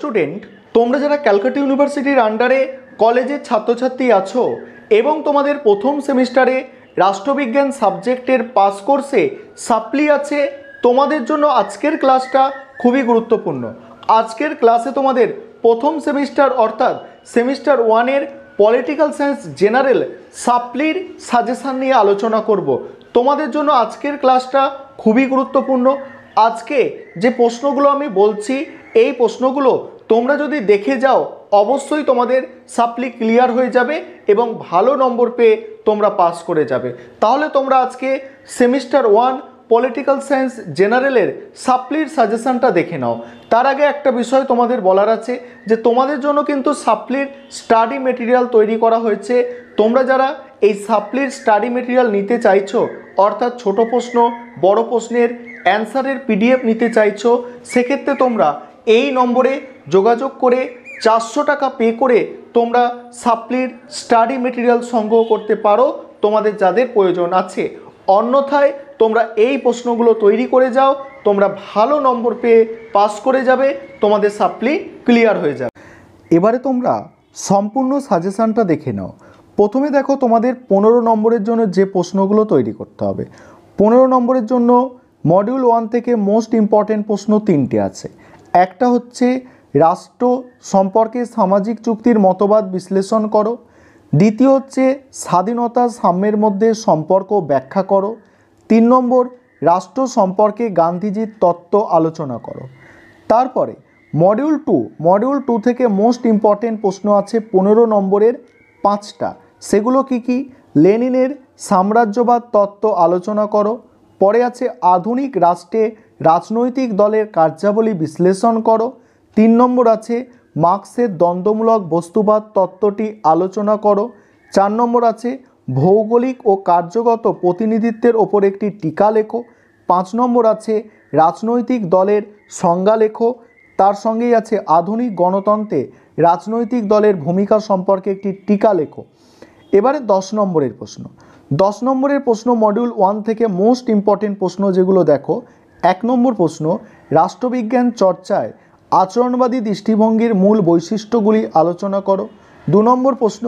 Student, তোমরা যারা ক্যালকাটা ইউনিভার্সিটির আন্ডারে কলেজের ছাত্রছাত্রী আছো এবং তোমাদের প্রথম সেমিস্টারে রাষ্ট্রবিজ্ঞান সাবজেক্টের পাস কোর্সে সাপ্লি আছে, তোমাদের জন্য আজকের ক্লাসটা খুবই গুরুত্বপূর্ণ। আজকের ক্লাসে তোমাদের প্রথম সেমিস্টার অর্থাৎ সেমিস্টার 1-এর পলিটিক্যাল সায়েন্স জেনারেল সাপ্লির সাজেশান নিয়ে আলোচনা করব। তোমাদের জন্য আজকের ক্লাসটা খুবই গুরুত্বপূর্ণ। আজকে যে প্রশ্নগুলো আমি বলছি, এই প্রশ্নগুলো তোমরা যদি দেখে যাও অবশ্যই তোমাদের সাপ্লি ক্লিয়ার হয়ে যাবে এবং ভালো নম্বর পেয়ে তোমরা পাস করে যাবে। তাহলে তোমরা আজকে সেমিস্টার 1 পলিটিক্যাল সায়েন্স জেনারেলের সাপ্লির সাজেশানটা দেখে নাও। তার আগে একটা বিষয় তোমাদের বলার আছে যে তোমাদের জন্য কিন্তু সাপ্লির স্টাডি মেটেরিয়াল তৈরি করা হয়েছে। তোমরা যারা এই সাপ্লির স্টাডি মেটেরিয়াল নিতে চাইছো, অর্থাৎ ছোট প্রশ্ন বড় প্রশ্নের অ্যান্সারের পিডিএফ নিতে চাইছো, সেক্ষেত্রে তোমরা এই নম্বরে যোগাযোগ করে 400 টাকা পে করে তোমরা সাপ্লির স্টাডি মেটেরিয়াল সংগ্রহ করতে পারো তোমাদের যাদের প্রয়োজন আছে। অন্যথায় তোমরা এই প্রশ্নগুলো তৈরি করে যাও, তোমরা ভালো নম্বর পেয়ে পাস করে যাবে, তোমাদের সাপ্লি ক্লিয়ার হয়ে যাবে। এবারে তোমরা সম্পূর্ণ সাজেশানটা দেখে নাও। প্রথমে দেখো তোমাদের 15 নম্বরের জন্য যে প্রশ্নগুলো তৈরি করতে হবে। 15 নম্বরের জন্য মডিউল 1 থেকে মোস্ট ইম্পর্টেন্ট প্রশ্ন 3টে আছে। একটা হচ্ছে রাষ্ট্র সম্পর্কে সামাজিক চুক্তির মতবাদ বিশ্লেষণ করো। দ্বিতীয় হচ্ছে স্বাধীনতা সাম্যের মধ্যে সম্পর্ক ব্যাখ্যা করো। 3 নম্বর রাষ্ট্র সম্পর্কে গান্ধীজির তত্ত্ব আলোচনা করো। তারপরে মডিউল 2 থেকে মোস্ট ইম্পর্টেন্ট প্রশ্ন আছে 15 নম্বরের 5টা। সেগুলো কি? লেনিনের সাম্রাজ্যবাদ তত্ত্ব আলোচনা করো। পরে আছে আধুনিক রাষ্ট্রে রাজনৈতিক দলের কার্যাবলী বিশ্লেষণ করো। 3 নম্বর আছে মার্ক্সের দ্বন্দ্বমূলক বস্তুবাদ তত্ত্বটি আলোচনা করো। 4 নম্বর আছে ভৌগোলিক ও কার্যগত প্রতিনিধিত্বের ওপর একটি টিকা লেখো। 5 নম্বর আছে রাজনৈতিক দলের সংজ্ঞা লেখো। তার সঙ্গেই আছে আধুনিক গণতন্ত্রে রাজনৈতিক দলের ভূমিকা সম্পর্কে একটি টিকা লেখো। এবারে 10 নম্বরের প্রশ্ন। 10 নম্বরের প্রশ্ন মডিউল 1 থেকে মোস্ট ইম্পর্টেন্ট প্রশ্ন যেগুলো দেখো। 1 নম্বর প্রশ্ন রাষ্ট্রবিজ্ঞান চর্চায় আচরণবাদী দৃষ্টিভঙ্গির মূল বৈশিষ্ট্যগুলি আলোচনা করো। 2 নম্বর প্রশ্ন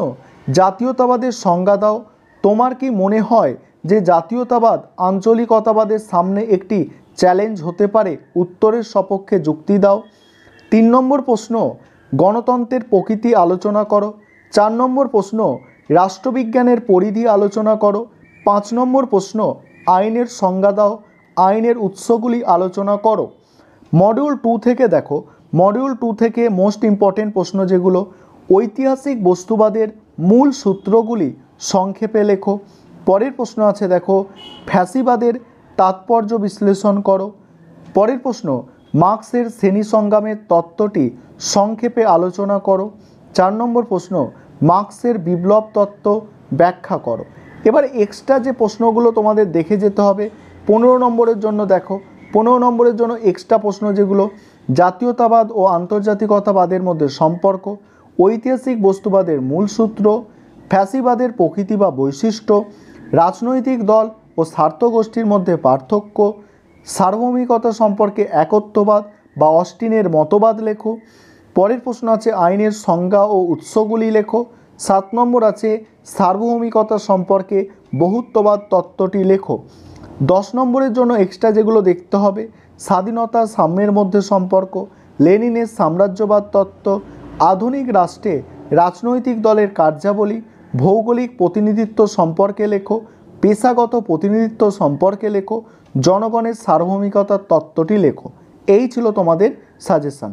জাতীয়তাবাদের সংজ্ঞা দাও। তোমার কি মনে হয় যে জাতীয়তাবাদ আঞ্চলিকতাবাদের সামনে একটি চ্যালেঞ্জ হতে পারে? উত্তরের সপক্ষে যুক্তি দাও। 3 নম্বর প্রশ্ন গণতন্ত্রের প্রকৃতি আলোচনা করো। 4 নম্বর প্রশ্ন রাষ্ট্রবিজ্ঞানের পরিধি আলোচনা করো। 5 নম্বর প্রশ্ন আইনের সংজ্ঞা দাও। আইনের উৎসগুলি আলোচনা করো। মডিউল 2 থেকে দেখো, মডিউল 2 থেকে মোস্ট ইম্পর্টেন্ট প্রশ্ন যেগুলো, ঐতিহাসিক বস্তুবাদের মূল সূত্রগুলি সংক্ষেপে লেখো। পরের প্রশ্ন আছে দেখো ফ্যাসিবাদের তাৎপর্য বিশ্লেষণ করো। পরের প্রশ্ন মার্ক্সের শ্রেণী সংগ্রামের তত্ত্বটি সংক্ষেপে আলোচনা করো। 4 নম্বর প্রশ্ন মার্ক্সের বিপ্লব তত্ত্ব ব্যাখ্যা করো। এবার এক্সট্রা যে প্রশ্নগুলো তোমাদের দেখে যেতে হবে 15 নম্বরের জন্য দেখো, 15 নম্বরের জন্য এক্সট্রা প্রশ্ন যেগুলো জাতীয়তাবাদ ও আন্তর্জাতিকতাবাদের মধ্যে সম্পর্ক, ঐতিহাসিক বস্তুবাদের মূল সূত্র, ফ্যাসিবাদের প্রকৃতি বা বৈশিষ্ট্য, রাজনৈতিক দল ও স্বার্থগোষ্ঠীর মধ্যে পার্থক্য, সার্বভৌমিকতা সম্পর্কে একত্ববাদ বা অস্টিনের মতবাদ লেখো। পরের প্রশ্ন আছে আইনের সংজ্ঞা ও উৎসগুলি লেখো। 7 নম্বর আছে সার্বভৌমিকতা সম্পর্কে বহুত্ববাদ তত্ত্বটি লেখো। 10 নম্বরের জন্য এক্সট্রা যেগুলো দেখতে হবে স্বাধীনতা সাম্যের মধ্যে সম্পর্ক, লেনিনের সাম্রাজ্যবাদ তত্ত্ব, আধুনিক রাষ্ট্রে রাজনৈতিক দলের কার্যাবলী, ভৌগোলিক প্রতিনিধিত্ব সম্পর্কে লেখো, পেশাগত প্রতিনিধিত্ব সম্পর্কে লেখো, জনগণের সার্বভৌমিকতার তত্ত্বটি লেখো। এই ছিল তোমাদের সাজেশন।